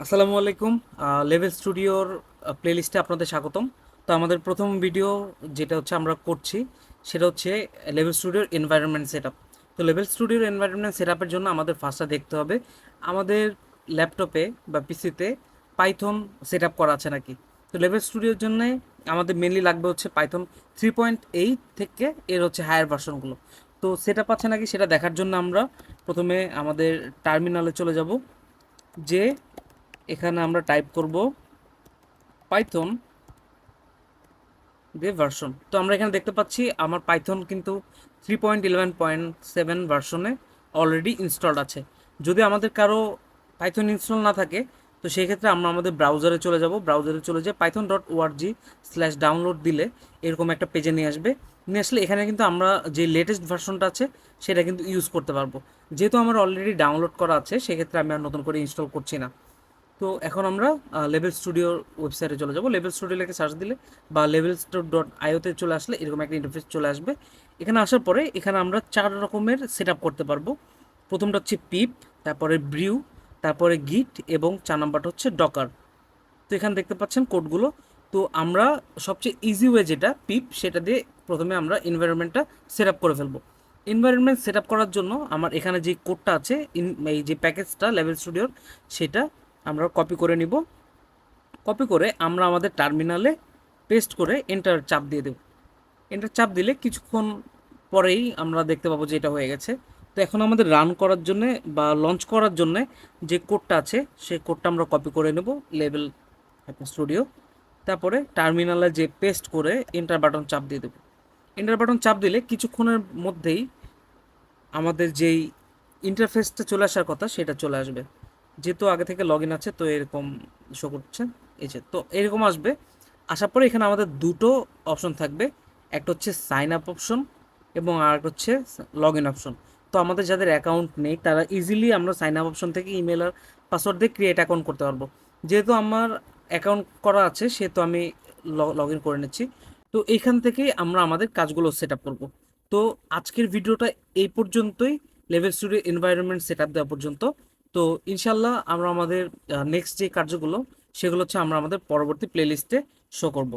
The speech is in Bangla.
আসসালামু আলাইকুম। লেভেল স্টুডিওর প্লেলিস্টে আপনাদের স্বাগতম। তো আমাদের প্রথম ভিডিও যেটা হচ্ছে আমরা করছি সেটা হচ্ছে লেভেল স্টুডিওর এনভায়রনমেন্ট সেটআপ। তো লেভেল স্টুডিওর এনভায়রনমেন্ট সেটআপের জন্য আমাদের ফার্স্টে দেখতে হবে আমাদের ল্যাপটপে বা পিসিতে পাইথন সেটআপ করা আছে নাকি। তো লেভেল স্টুডিওর জন্য আমাদের মেনলি লাগবে হচ্ছে পাইথন 3.8 থেকে এর হচ্ছে হায়ার ভার্সনগুলো। তো সেটআপ আছে নাকি সেটা দেখার জন্য আমরা প্রথমে আমাদের টার্মিনালে চলে যাব। যে এখানে আমরা টাইপ করব পাইথন দিয়ে ভার্সন। তো আমরা এখানে দেখতে পাচ্ছি আমার পাইথন কিন্তু 3.11.7 ভার্সনে অলরেডি ইনস্টলড আছে। যদি আমাদের কারো পাইথন ইনস্টল না থাকে তো সেই ক্ষেত্রে আমরা আমাদের ব্রাউজারে চলে যাব। ব্রাউজারে চলে যেয়ে python.org/ডাউনলোড দিলে এরকম একটা পেজে নিয়ে আসবে। নিয়ে আসলে এখানে কিন্তু আমরা যে লেটেস্ট ভার্সনটা আছে সেটা কিন্তু ইউজ করতে পারবো। যেহেতু আমার অলরেডি ডাউনলোড করা আছে সেক্ষেত্রে আমি আর নতুন করে ইনস্টল করছি না। তো এখন আমরা লেভেল স্টুডিওর ওয়েবসাইটে চলে যাব। লেভেল স্টুডিও লিখে সার্চ দিলে বা লেভেল স্টোর ডট আইওতে চলে আসলে এরকম একটা ইন্টারফেস চলে আসবে। এখানে আসার পরে এখানে আমরা 4 রকমের সেট আপ করতে পারবো। প্রথমটা হচ্ছে পিপ, তারপরে ব্রিউ, তারপরে গিট এবং 4 নাম্বারটা হচ্ছে ডকার। তো এখানে দেখতে পাচ্ছেন কোডগুলো। তো আমরা সবচেয়ে ইজি ওয়ে যেটা পিপ, সেটা দিয়ে প্রথমে আমরা এনভায়রনমেন্টটা সেট আপ করে ফেলবো। এনভায়রনমেন্ট সেট আপ করার জন্য আমার এখানে যে কোডটা আছে, এই যে প্যাকেজটা লেভেল স্টুডিওর, সেটা আমরা কপি করে নিব। কপি করে আমরা আমাদের টার্মিনালে পেস্ট করে এন্টার চাপ দিয়ে দেব। এন্টার চাপ দিলে কিছুক্ষণ পরেই আমরা দেখতে পাবো যে এটা হয়ে গেছে। তো এখন আমাদের রান করার জন্যে বা লঞ্চ করার জন্যে যে কোডটা আছে সেই কোডটা আমরা কপি করে নেব লেভেল স্টুডিও। তারপরে টার্মিনালে যে পেস্ট করে এন্টার বাটন চাপ দিয়ে দেবো। এন্টার বাটন চাপ দিলে কিছুক্ষণের মধ্যেই আমাদের যেই ইন্টারফেসটা চলে আসার কথা সেটা চলে আসবে। যেহেতু আগে থেকে লগ ইন আছে তো এরকম শো করছে। এই যে তো এরকম আসবে। আসার পরে এখানে আমাদের দুটো অপশন থাকবে। একটা হচ্ছে সাইন আপ অপশন এবং আর একটা হচ্ছে লগ ইন অপশন। তো আমাদের যাদের অ্যাকাউন্ট নেই তারা ইজিলি আমরা সাইন আপ অপশন থেকে ইমেল আর পাসওয়ার্ড দিয়ে ক্রিয়েট অ্যাকাউন্ট করতে পারবো। যেহেতু আমার অ্যাকাউন্ট করা আছে সেহেতু আমি লগ ইন করে নিচ্ছি। তো এইখান থেকেই আমরা আমাদের কাজগুলো সেট আপ করবো। তো আজকের ভিডিওটা এই পর্যন্তই, level studio environment set up দেওয়া পর্যন্ত। তো ইনশাল্লাহ আমরা আমাদের নেক্সট যে কার্যগুলো সেগুলো হচ্ছে আমরা আমাদের পরবর্তী প্লেলিস্টে শো করব।